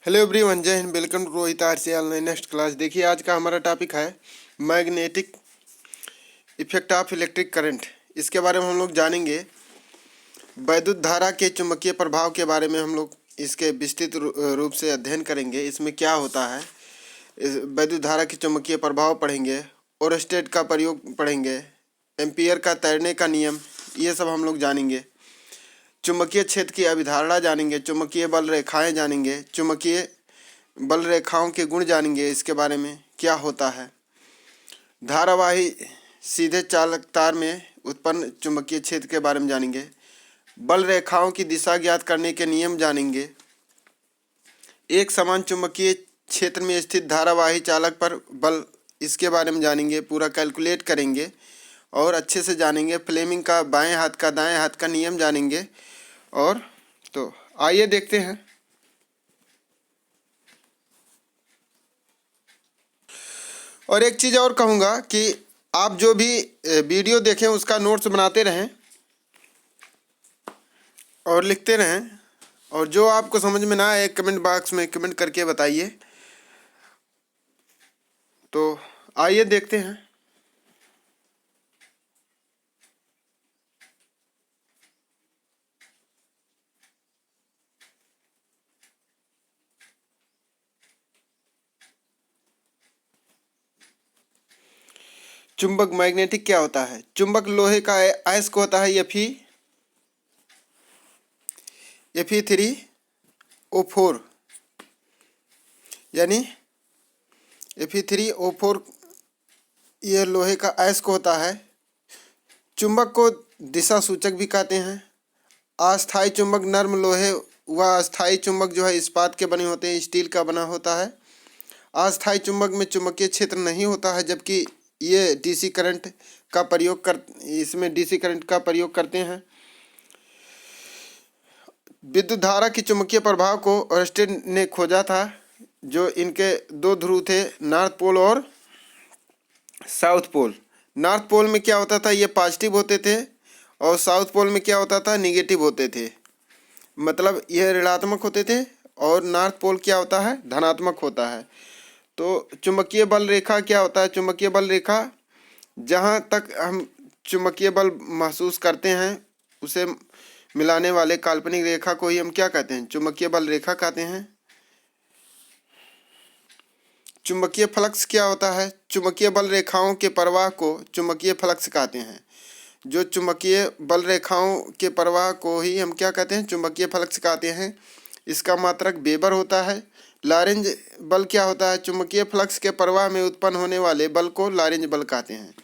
Hello everyone, जय हिंद। Welcome to Rohit RC online next class. देखिए, आज का हमारा टॉपिक है magnetic effect of electric current. इसके बारे में हम लोग जानेंगे। वैद्युत धारा के चुंबकीय प्रभाव के बारे में हम लोग इसके विस्तृत रूप से अध्ययन करेंगे। इसमें क्या होता है, इस वैद्युत धारा के चुंबकीय प्रभाव पढ़ेंगे, ओरस्टेड का प्रयोग पढ़ेंगे, एम्पियर का तैरने का नियम, ये सब हम लोग जानेंगे। चुंबकीय क्षेत्र की अभिधारणा जानेंगे, चुंबकीय बल रेखाएं जानेंगे, चुंबकीय बल रेखाओं के गुण जानेंगे, इसके बारे में क्या होता है। धारावाही सीधे चालक तार में उत्पन्न चुंबकीय क्षेत्र के बारे में जानेंगे। बल रेखाओं की दिशा ज्ञात करने के नियम जानेंगे। एक समान चुंबकीय क्षेत्र में स्थित धारावाही चालक पर बल, इसके बारे में जानेंगे। पूरा कैलकुलेट करेंगे और अच्छे से जानेंगे। फ्लेमिंग का बाएं हाथ का दाएं हाथ का नियम जानेंगे। और तो आइए देखते हैं। और एक चीज़ और कहूँगा कि आप जो भी वीडियो देखें उसका नोट्स बनाते रहें और लिखते रहें, और जो आपको समझ में ना आए कमेंट बॉक्स में कमेंट करके बताइए। तो आइए देखते हैं। चुंबक मैग्नेटिक क्या होता है। चुंबक लोहे का अयस्क होता है Fe3O4, यानी Fe3O4 यह लोहे का अयस्क होता है। चुंबक को दिशा सूचक भी कहते हैं। अस्थायी चुंबक नर्म लोहे व अस्थायी चुंबक जो है इस्पात के बने होते हैं, स्टील का बना होता है। अस्थायी चुंबक में चुंबकीय क्षेत्र नहीं होता है, जबकि ये डीसी करंट का प्रयोग करते हैं। विद्युत धारा की चुंबकीय प्रभाव को ओरस्टेड ने खोजा था। जो इनके दो ध्रुव थे, नॉर्थ पोल और साउथ पोल। नॉर्थ पोल में क्या होता था, ये पॉजिटिव होते थे, और साउथ पोल में क्या होता था, निगेटिव होते थे। मतलब यह ऋणात्मक होते थे, और नॉर्थ पोल क्या होता है, धनात्मक होता है। तो चुंबकीय बल रेखा क्या होता है। चुंबकीय बल रेखा, जहाँ तक हम चुंबकीय बल महसूस करते हैं उसे मिलाने वाले काल्पनिक रेखा को ही हम क्या कहते हैं, चुंबकीय बल रेखा कहते हैं। चुंबकीय फ्लक्स क्या होता है। चुंबकीय बल रेखाओं के प्रवाह को चुंबकीय फ्लक्स कहते हैं। जो चुंबकीय बल रेखाओं के प्रवाह को ही हम क्या कहते हैं, चुंबकीय फ्लक्स कहते हैं। इसका मात्रक वेबर होता है। लॉरेंज बल क्या होता है। चुंबकीय फ्लक्स के प्रवाह में उत्पन्न होने वाले बल को लॉरेंज बल कहते हैं।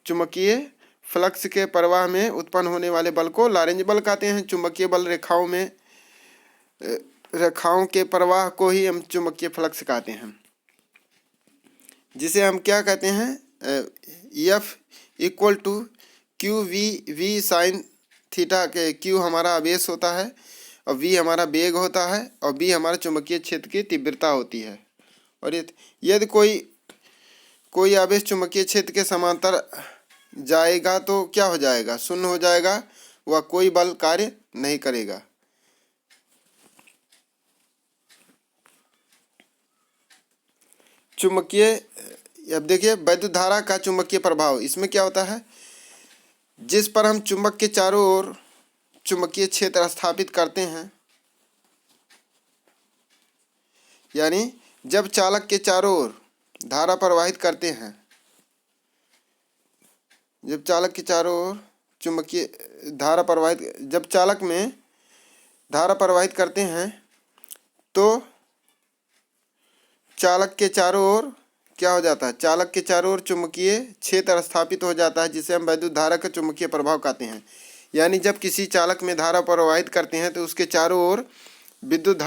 चुंबकीय फ्लक्स के प्रवाह में उत्पन्न होने वाले बल को लॉरेंज बल कहते हैं। चुंबकीय बल रेखाओं के प्रवाह को ही हम चुंबकीय फ्लक्स कहते हैं, जिसे हम क्या कहते हैं, F=QV साइन थीटा के। Q हमारा आवेश होता है, और V हमारा वेग होता है, और B हमारा चुंबकीय क्षेत्र की तीव्रता होती है। और यदि कोई आवेश चुंबकीय क्षेत्र के समांतर जाएगा तो क्या हो जाएगा, शून्य हो जाएगा, वह कोई बल कार्य नहीं करेगा। चुंबकीय, अब देखिए वैद्युत धारा का चुंबकीय प्रभाव। इसमें क्या होता है, जिस पर हम चुंबक के चारों ओर चुंबकीय क्षेत्र स्थापित करते हैं, यानी जब चालक के चारों ओर धारा प्रवाहित करते हैं, जब चालक के चारों ओर चुंबकीय धारा प्रवाहित, जब चालक में धारा प्रवाहित करते हैं तो चालक के चारों ओर क्या हो जाता है, चालक के चारों ओर चुंबकीय क्षेत्र स्थापित हो जाता है, जिसे हम वैद्युत धारा का चुंबकीय प्रभाव कहते हैं। यानी जब किसी चालक में धारा प्रवाहित करते हैं तो उसके चारों ओर विद्युत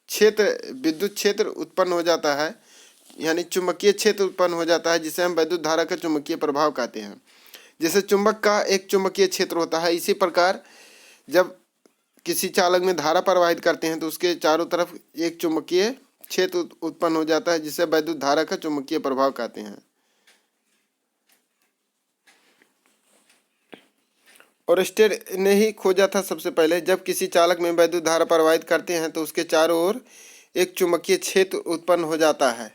क्षेत्र उत्पन्न हो जाता है, यानी चुंबकीय क्षेत्र उत्पन्न हो जाता है, जिसे हम वैद्युत धारा का चुंबकीय प्रभाव कहते हैं। जैसे चुंबक का एक चुंबकीय क्षेत्र होता है, इसी प्रकार जब किसी चालक में धारा प्रवाहित करते हैं तो उसके चारों तरफ एक चुंबकीय क्षेत्र उत्पन्न हो जाता है, जिसे वैद्युत धारा का चुंबकीय प्रभाव कहते हैं। ओरेस्टेड ने ही खोजा था सबसे पहले। जब किसी चालक में वैद्युत धारा प्रवाहित करते हैं तो उसके चारों ओर एक चुंबकीय क्षेत्र उत्पन्न हो जाता है।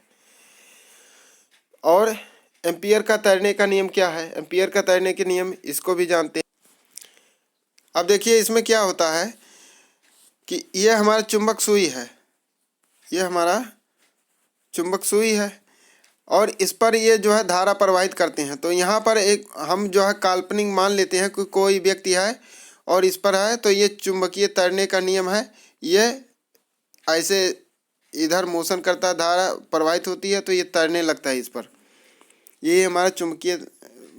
और एम्पियर का तैरने का नियम क्या है? एम्पियर का तैरने के नियम इसको भी जानते हैं। अब देखिए इसमें क्या होता है कि ये हमारा चुंबक सुई है, ये हमारा चुंबक सुई है और इस पर ये जो है धारा प्रवाहित करते हैं। तो यहाँ पर एक हम जो है काल्पनिक मान लेते हैं कि कोई व्यक्ति है और इस पर है, तो ये चुंबकीय तैरने का नियम है। ये ऐसे इधर मोशन करता है, धारा प्रवाहित होती है तो ये तैरने लगता है इस पर। ये हमारा चुंबकीय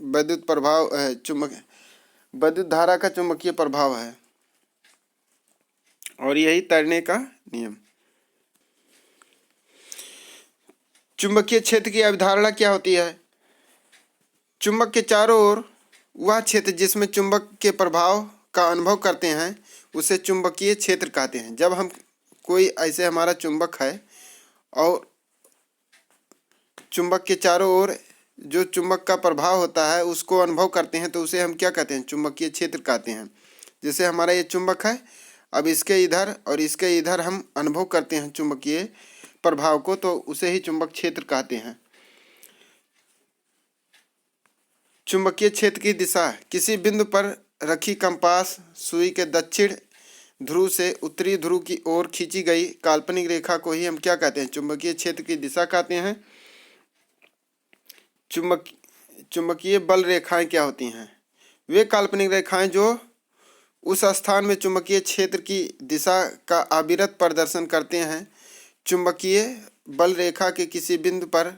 वैद्युत प्रभाव है, वैद्युत धारा का चुंबकीय प्रभाव है और यही तैरने का नियम। चुंबकीय क्षेत्र की अवधारणा क्या होती है? चुंबक के चारों ओर वह क्षेत्र जिसमें चुंबक के प्रभाव का अनुभव करते हैं उसे चुंबकीय क्षेत्र कहते हैं। जब हम कोई ऐसे हमारा चुंबक है और चुंबक के चारों ओर जो चुंबक का प्रभाव होता है उसको अनुभव करते हैं तो उसे हम क्या कहते हैं? चुंबकीय क्षेत्र कहते हैं। जैसे हमारा ये चुंबक है, अब इसके इधर और इसके इधर हम अनुभव करते हैं चुंबकीय प्रभाव को, तो उसे ही चुंबक क्षेत्र कहते हैं। चुंबकीय क्षेत्र की दिशा किसी बिंदु पर रखी कंपास सुई के दक्षिण ध्रुव से उत्तरी ध्रुव की ओर खींची गई काल्पनिक रेखा को ही हम क्या कहते हैं? चुंबकीय क्षेत्र की दिशा कहते हैं। चुंबकीय बल रेखाएं क्या होती हैं? वे काल्पनिक रेखाएं जो उस स्थान में चुंबकीय क्षेत्र की दिशा का अविरत प्रदर्शन करते हैं। चुंबकीय बल रेखा के किसी बिंदु पर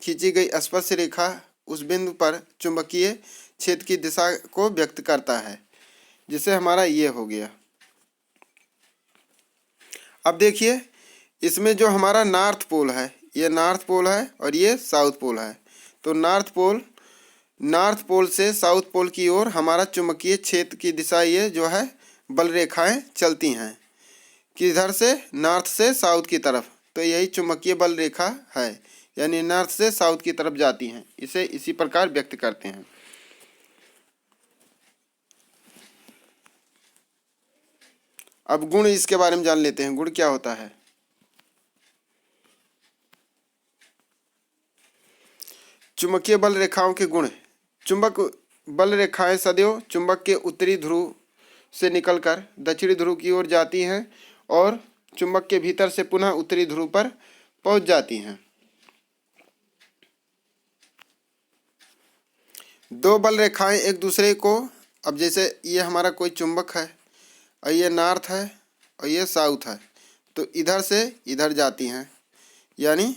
खींची गई स्पर्श रेखा उस बिंदु पर चुंबकीय क्षेत्र की दिशा को व्यक्त करता है, जिसे हमारा ये हो गया। अब देखिए इसमें जो हमारा नॉर्थ पोल है, ये नॉर्थ पोल है और ये साउथ पोल है। तो नॉर्थ पोल से साउथ पोल की ओर हमारा चुंबकीय क्षेत्र की दिशा ये जो है बल रेखाएं चलती हैं, किधर से? नॉर्थ से साउथ की तरफ। तो यही चुंबकीय बल रेखा है, यानी नॉर्थ से साउथ की तरफ जाती हैं। इसे इसी प्रकार व्यक्त करते हैं। अब गुण इसके बारे में जान लेते हैं। गुण क्या होता है? चुंबकीय बल रेखाओं के गुण। चुंबक बल रेखाएं सदैव चुंबक के उत्तरी ध्रुव से निकलकर दक्षिणी ध्रुव की ओर जाती हैं और चुंबक के भीतर से पुनः उत्तरी ध्रुव पर पहुंच जाती हैं। दो बल रेखाएं एक दूसरे को, अब जैसे ये हमारा कोई चुंबक है और ये नॉर्थ है और ये साउथ है, तो इधर से इधर जाती हैं, यानी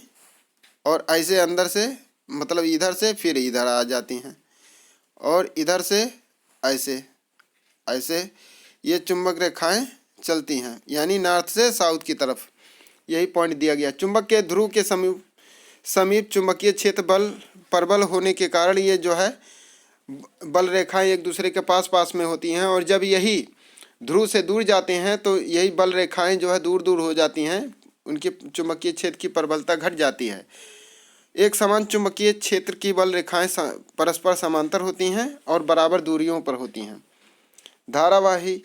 और ऐसे अंदर से मतलब इधर से फिर इधर आ जाती हैं और इधर से ऐसे ऐसे ये चुंबक रेखाएं चलती हैं, यानी नॉर्थ से साउथ की तरफ। यही पॉइंट दिया गया। चुंबक के ध्रुव के समीप चुंबकीय क्षेत्र बल प्रबल होने के कारण ये जो है बल रेखाएं एक दूसरे के पास में होती हैं और जब यही ध्रुव से दूर जाते हैं तो यही बल रेखाएं जो है दूर दूर हो जाती हैं, उनके चुंबकीय क्षेत्र की प्रबलता घट जाती है। एक समान चुंबकीय क्षेत्र की बल रेखाएं परस्पर समांतर होती हैं और बराबर दूरियों पर होती हैं। धारावाही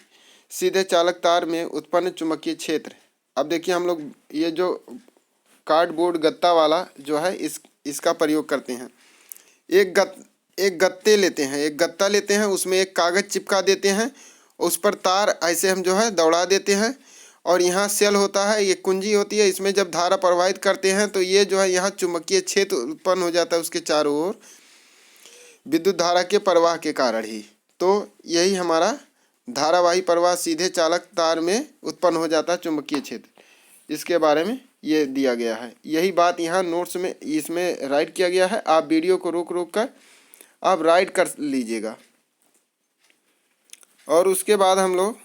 सीधे चालक तार में उत्पन्न चुंबकीय क्षेत्र। अब देखिए हम लोग ये जो कार्डबोर्ड गत्ता वाला जो है इसका प्रयोग करते हैं। एक गत्ता लेते हैं, उसमें एक कागज़ चिपका देते हैं, उस पर तार ऐसे हम जो है दौड़ा देते हैं और यहाँ सेल होता है, ये कुंजी होती है। इसमें जब धारा प्रवाहित करते हैं तो ये जो है यहाँ चुंबकीय क्षेत्र उत्पन्न हो जाता है उसके चारों ओर विद्युत धारा के प्रवाह के कारण ही। तो यही हमारा धारावाही प्रवाह सीधे चालक तार में उत्पन्न हो जाता है चुंबकीय क्षेत्र। इसके बारे में ये दिया गया है। यही बात यहाँ नोट्स में इसमें राइट किया गया है। आप वीडियो को रोक कर आप राइट कर लीजिएगा। और उसके बाद हम लोग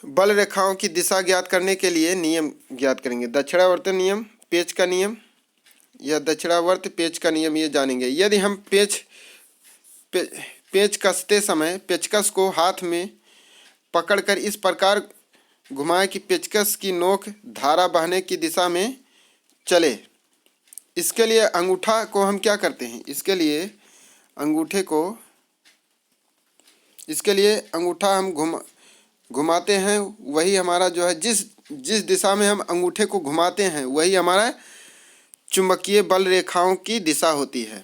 बल रेखाओं की दिशा ज्ञात करने के लिए नियम ज्ञात करेंगे। दक्षिणावर्त नियम, पेच का नियम या दक्षिणावर्त पेच का नियम ये जानेंगे। यदि हम पेच कसते समय पेचकस को हाथ में पकड़कर इस प्रकार घुमाएं कि पेचकस की नोक धारा बहने की दिशा में चले। इसके लिए अंगूठा को हम क्या करते हैं? इसके लिए अंगूठे को इसके लिए अंगूठा हम घुमाते हैं, वही हमारा जो है जिस जिस दिशा में हम अंगूठे को घुमाते हैं वही हमारा चुंबकीय बल रेखाओं की दिशा होती है।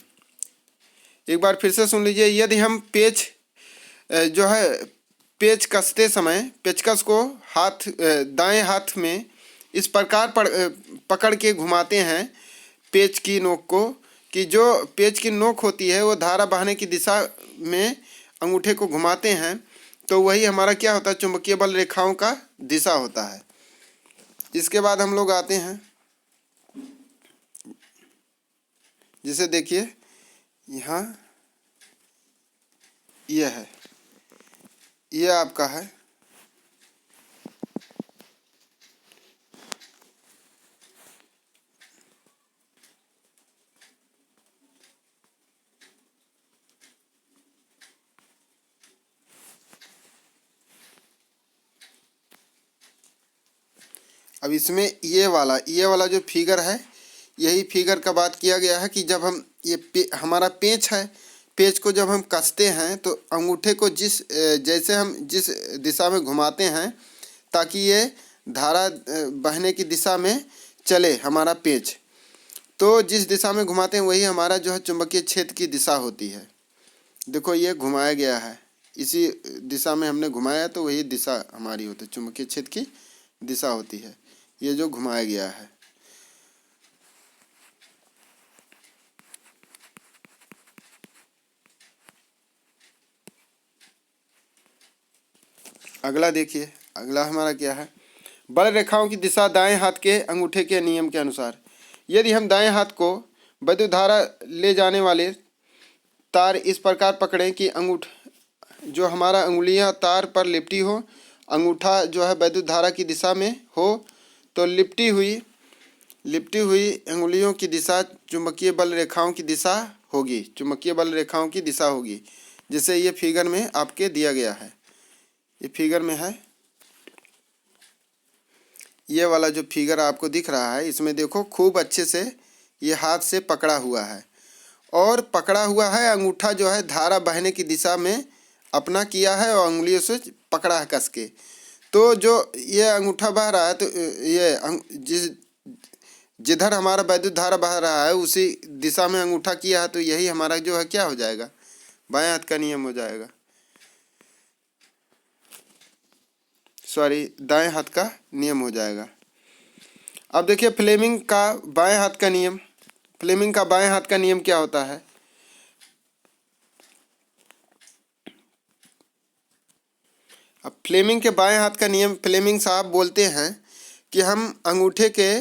एक बार फिर से सुन लीजिए, यदि हम पेच जो है पेच कसते समय पेचकस को दाएं हाथ में इस प्रकार पकड़ के घुमाते हैं पेच की नोक को, कि जो पेच की नोक होती है वो धारा बहने की दिशा में अंगूठे को घुमाते हैं, तो वही हमारा क्या होता है, चुंबकीय बल रेखाओं का दिशा होता है। इसके बाद हम लोग आते हैं, जैसे देखिए यहाँ यह है, यह आपका है अब इसमें ये वाला जो फिगर है, यही फिगर का बात किया गया है कि जब हम हमारा पेंच है, पेंच को जब हम कसते हैं तो अंगूठे को जैसे हम जिस दिशा में घुमाते हैं ताकि ये धारा बहने की दिशा में चले हमारा पेंच, तो जिस दिशा में घुमाते हैं वही हमारा जो है चुंबकीय क्षेत्र की दिशा होती है। देखो ये घुमाया गया है, इसी दिशा में हमने घुमाया तो वही दिशा हमारी होती है, चुंबकीय क्षेत्र की दिशा होती है, ये जो घुमाया गया है। अगला देखिए, अगला हमारा क्या है, बल रेखाओं की दिशा दाएं हाथ के अंगूठे के नियम के अनुसार। यदि हम दाएं हाथ को विद्युत धारा ले जाने वाले तार इस प्रकार पकड़ें कि जो हमारा अंगुलियां तार पर लिपटी हो, अंगूठा जो है विद्युत धारा की दिशा में हो, तो लिपटी हुई अंगुलियों की दिशा चुंबकीय बल रेखाओं की दिशा होगी, चुंबकीय बल रेखाओं की दिशा होगी, जैसे ये फिगर में आपके दिया गया है। ये फिगर में है, ये वाला जो फिगर आपको दिख रहा है, इसमें देखो खूब अच्छे से ये हाथ से पकड़ा हुआ है, और पकड़ा हुआ है अंगूठा जो है धारा बहने की दिशा में अपना किया है और उंगलियों से पकड़ा है कस के। तो जो ये अंगूठा बह रहा है, तो ये जिधर हमारा वैद्युत धारा बह रहा है उसी दिशा में अंगूठा किया है, तो यही हमारा जो है क्या हो जाएगा, बाएं हाथ का नियम हो जाएगा, सॉरी दाएं हाथ का नियम हो जाएगा। अब देखिए फ्लेमिंग का बाएं हाथ का नियम, फ्लेमिंग का बाएं हाथ का नियम क्या होता है। अब फ्लेमिंग के बाएं हाथ का नियम, फ्लेमिंग साहब बोलते हैं कि हम अंगूठे के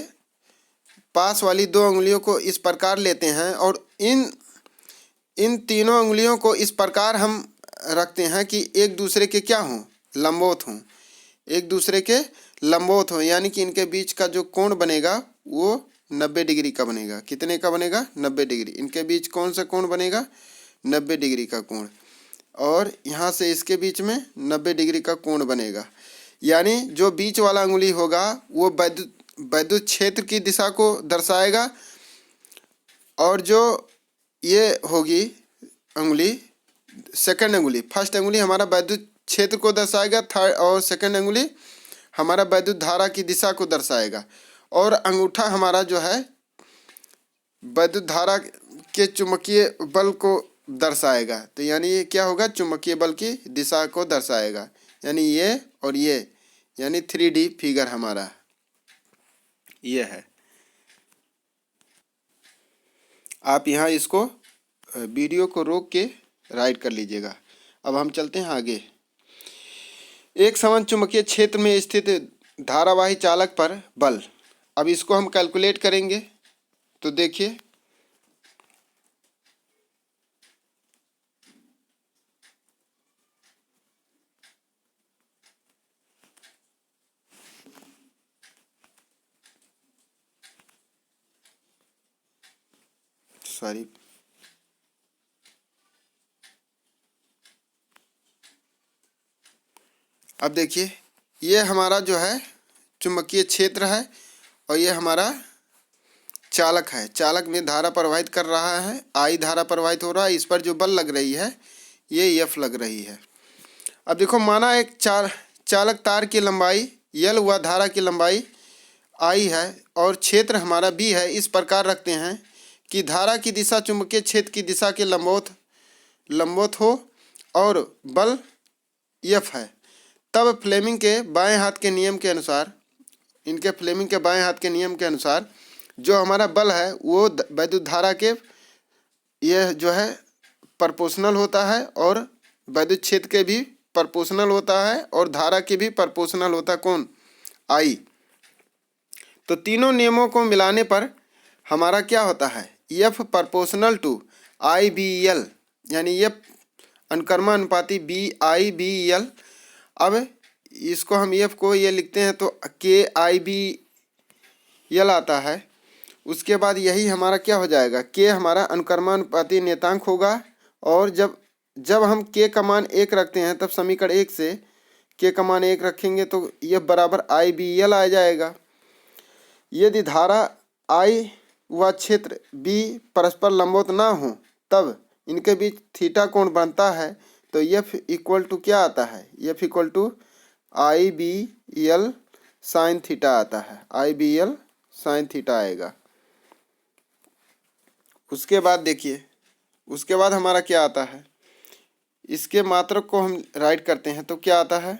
पास वाली दो उंगलियों को इस प्रकार लेते हैं और इन तीनों उंगलियों को इस प्रकार हम रखते हैं कि एक दूसरे के क्या हों, लंबवत हों, एक दूसरे के लंबवत हों, यानी कि इनके बीच का जो कोण बनेगा वो 90 डिग्री का बनेगा। कितने का बनेगा, 90 डिग्री। इनके बीच कौन सा कोण बनेगा, 90 डिग्री का कोण, और यहाँ से इसके बीच में 90 डिग्री का कोण बनेगा। यानी जो बीच वाला उंगली होगा वो वैद्युत क्षेत्र की दिशा को दर्शाएगा, और जो ये होगी उंगली सेकंड उंगली, फर्स्ट उंगली हमारा वैद्युत क्षेत्र को दर्शाएगा, थर्ड और सेकंड उंगली हमारा वैद्युत धारा की दिशा को दर्शाएगा, और अंगूठा हमारा जो है वैद्युत धारा के चुंबकीय बल को दर्शाएगा। तो यानी ये क्या होगा, चुंबकीय बल की दिशा को दर्शाएगा, यानी ये और ये, यानी 3D फिगर हमारा ये है। आप यहाँ इसको वीडियो को रोक के राइट कर लीजिएगा। अब हम चलते हैं आगे। एक समान चुंबकीय क्षेत्र में स्थित धारावाही चालक पर बल, अब इसको हम कैलकुलेट करेंगे। तो देखिए सॉरी अब देखिए ये हमारा जो है चुंबकीय क्षेत्र है और ये हमारा चालक है। चालक में धारा प्रवाहित कर रहा है, आई धारा प्रवाहित हो रहा है, इस पर जो बल लग रही है ये एफ लग रही है। अब देखो, माना एक चालक तार की लंबाई L व धारा की लंबाई I है और क्षेत्र हमारा B है। इस प्रकार रखते हैं कि धारा की दिशा चुंबकीय क्षेत्र की दिशा के लंबवत हो और बल F है। तब फ्लेमिंग के बाएं हाथ के नियम के अनुसार, फ्लेमिंग के बाएं हाथ के नियम के अनुसार जो हमारा बल है वो वैद्युत धारा के यह जो है प्रोपोर्शनल होता है और वैद्युत क्षेत्र के भी प्रोपोर्शनल होता है और धारा के भी प्रोपोर्शनल होता है। कौन? I। तो तीनों नियमों को मिलाने पर हमारा क्या होता है? F प्रोपोर्शनल टू IBL, यानी F अनुकर्मा अनुपाती BIBL। अब इसको हम F को ये लिखते हैं तो KIBL आता है। उसके बाद यही हमारा क्या हो जाएगा? K हमारा अनुकर्मानुपाती नियतांक होगा और जब हम K का मान 1 रखते हैं तब समीकरण 1 से K का मान 1 रखेंगे तो F बराबर IBL आ जाएगा। यदि धारा I व क्षेत्र B परस्पर लंबवत ना हो तब इनके बीच थीटा कोण बनता है। तो F इक्वल टू क्या आता है? F equal to IBL sine theta आता है। IBL साइन थीटा आएगा। उसके बाद देखिए, उसके बाद हमारा क्या आता है? इसके मात्रक को हम राइट करते हैं तो क्या आता है?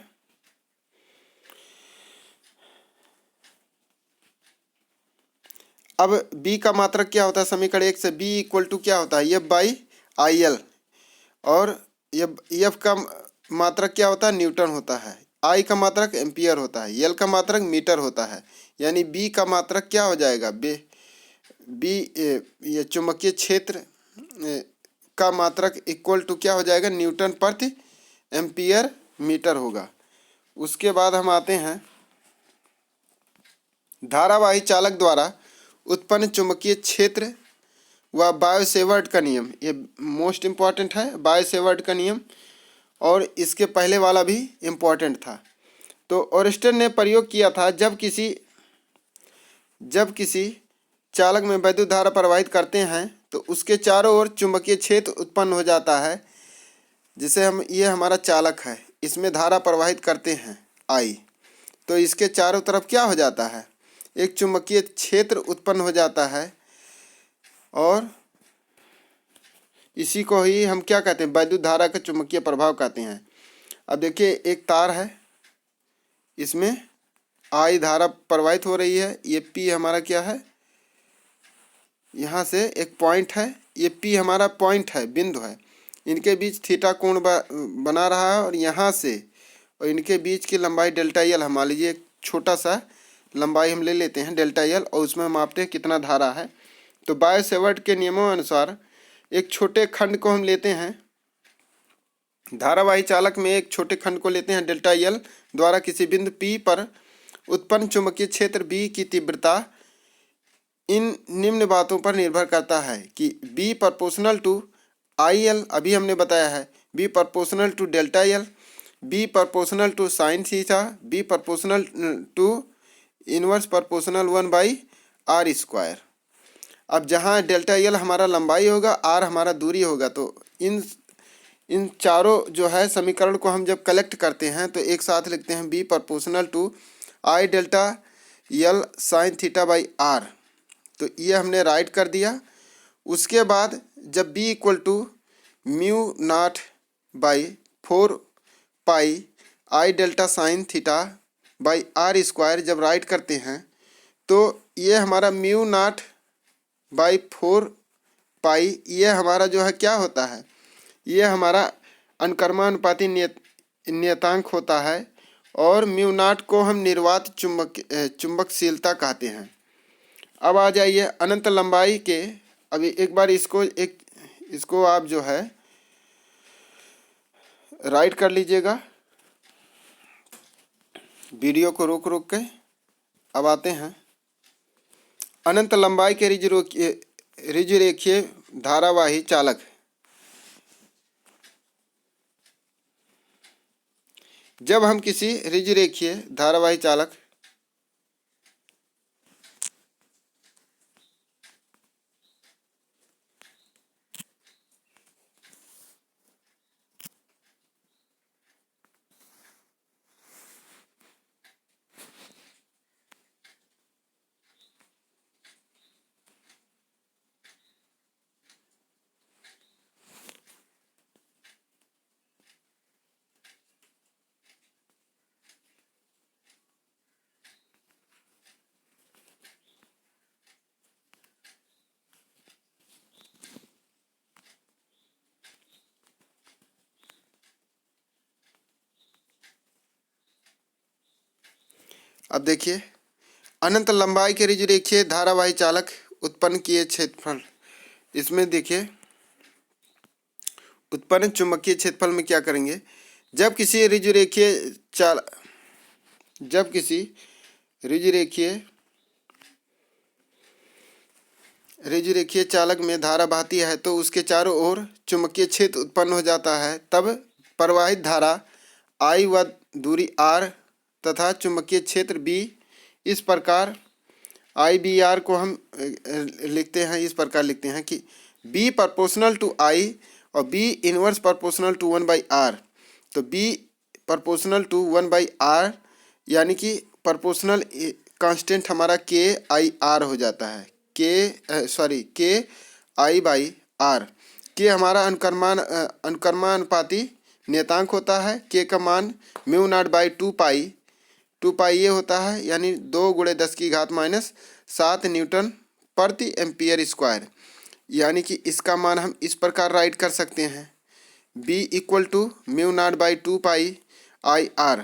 अब B का मात्रक क्या होता है? समीकरण 1 से B इक्वल टू क्या होता है? F by IL। और F का मात्रक क्या होता है? न्यूटन होता है। I का मात्रक एम्पियर होता है। L का मात्रक मीटर होता है। यानी B का मात्रक क्या हो जाएगा? ये चुंबकीय क्षेत्र का मात्रक इक्वल टू क्या हो जाएगा? न्यूटन प्रति एम्पियर मीटर होगा। उसके बाद हम आते हैं धारावाही चालक द्वारा उत्पन्न चुंबकीय क्षेत्र व बायो-सेवर्ट का नियम। ये मोस्ट इम्पॉर्टेंट है, बायो-सेवर्ट का नियम, और इसके पहले वाला भी इम्पॉर्टेंट था। तो ओरिस्टन ने प्रयोग किया था जब किसी चालक में वैद्युत धारा प्रवाहित करते हैं तो उसके चारों ओर चुंबकीय क्षेत्र उत्पन्न हो जाता है। जिसे हम, ये हमारा चालक है, इसमें धारा प्रवाहित करते हैं I, तो इसके चारों तरफ क्या हो जाता है? एक चुंबकीय क्षेत्र उत्पन्न हो जाता है और इसी को ही हम क्या कहते हैं? वैद्युत धारा का चुंबकीय प्रभाव कहते हैं। अब देखिए, एक तार है, इसमें I धारा प्रवाहित हो रही है। ये P हमारा क्या है? यहाँ से एक पॉइंट है, ये P हमारा पॉइंट है, बिंदु है। इनके बीच थीटा कोण बना रहा है और यहाँ से और इनके बीच की लंबाई डेल्टा L। मान लीजिए एक छोटा सा लंबाई हम ले लेते हैं डेल्टा L और उसमें मापते हैं कितना धारा है। तो बायो-सेवर्ट के नियमों अनुसार एक छोटे खंड को हम लेते हैं, धारावाही चालक में एक छोटे खंड को लेते हैं डेल्टा L द्वारा किसी बिंदु P पर उत्पन्न चुंबकीय क्षेत्र B की तीव्रता इन निम्न बातों पर निर्भर करता है कि B प्रोपोर्शनल टू IL, अभी हमने बताया है, B proportional to delta L, B proportional to sine theta, B proportional to inverse proportional 1/r²। अब जहाँ डेल्टा L हमारा लंबाई होगा, R हमारा दूरी होगा, तो इन चारों जो है समीकरण को हम जब कलेक्ट करते हैं तो एक साथ लिखते हैं B proportional to I delta L sine theta by R। तो ये हमने राइट कर दिया। उसके बाद जब B equal to mu not by 4 pi I delta sine theta by R² जब राइट करते हैं तो ये हमारा म्यू नॉट बाई 4 पाई, ये हमारा जो है क्या होता है? ये हमारा अनुकर्मानुपाती नियतांक होता है और म्यू नॉट को हम निर्वात चुंबकशीलता कहते हैं। अब आ जाइए अनंत लंबाई के। अभी एक बार इसको आप जो है राइट कर लीजिएगा, वीडियो को रोक के। अब आते हैं अनंत लंबाई के ऋजुरेखीय धारावाही चालक। जब हम किसी ऋजुरेखीय धारावाही चालक अब देखिए, अनंत लंबाई के ऋजुरेखीय धारावाही चालक उत्पन्न किए क्षेत्रफल, इसमें देखिए उत्पन्न चुंबकीय क्षेत्रफल में क्या करेंगे, जब किसी ऋजुरेखीय चालक में धारा बहती है तो उसके चारों ओर चुंबकीय क्षेत्र उत्पन्न हो जाता है। तब प्रवाहित धारा I व दूरी R तथा चुंबकीय क्षेत्र B, इस प्रकार IBR को हम लिखते हैं, इस प्रकार लिखते हैं कि B प्रोपोर्शनल टू I और B inverse proportional to 1/R। तो B प्रोपोर्शनल टू 1/R यानी कि प्रोपोर्शनल कांस्टेंट हमारा KIR हो जाता है। KI/R। के हमारा अनुक्रमानुपाती नियतांक होता है। के का मान μ0/2 ये होता है, यानी 2 × 10⁻⁷ न्यूटन प्रति एम्पियर स्क्वायर। यानी कि इसका मान हम इस प्रकार राइट कर सकते हैं, B = μ0/2πIR।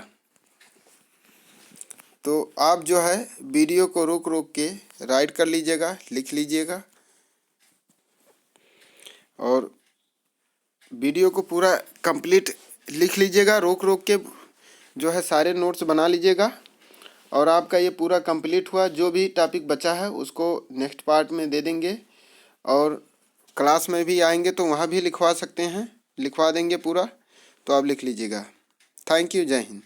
तो आप जो है वीडियो को रोक रोक के राइट कर लीजिएगा, लिख लीजिएगा, और वीडियो को पूरा कंप्लीट लिख लीजिएगा, रोक रोक के जो है सारे नोट्स बना लीजिएगा। और आपका ये पूरा कंप्लीट हुआ, जो भी टॉपिक बचा है उसको नेक्स्ट पार्ट में दे देंगे, और क्लास में भी आएंगे तो वहाँ भी लिखवा सकते हैं, लिखवा देंगे पूरा, तो आप लिख लीजिएगा। थैंक यू, जय हिंद।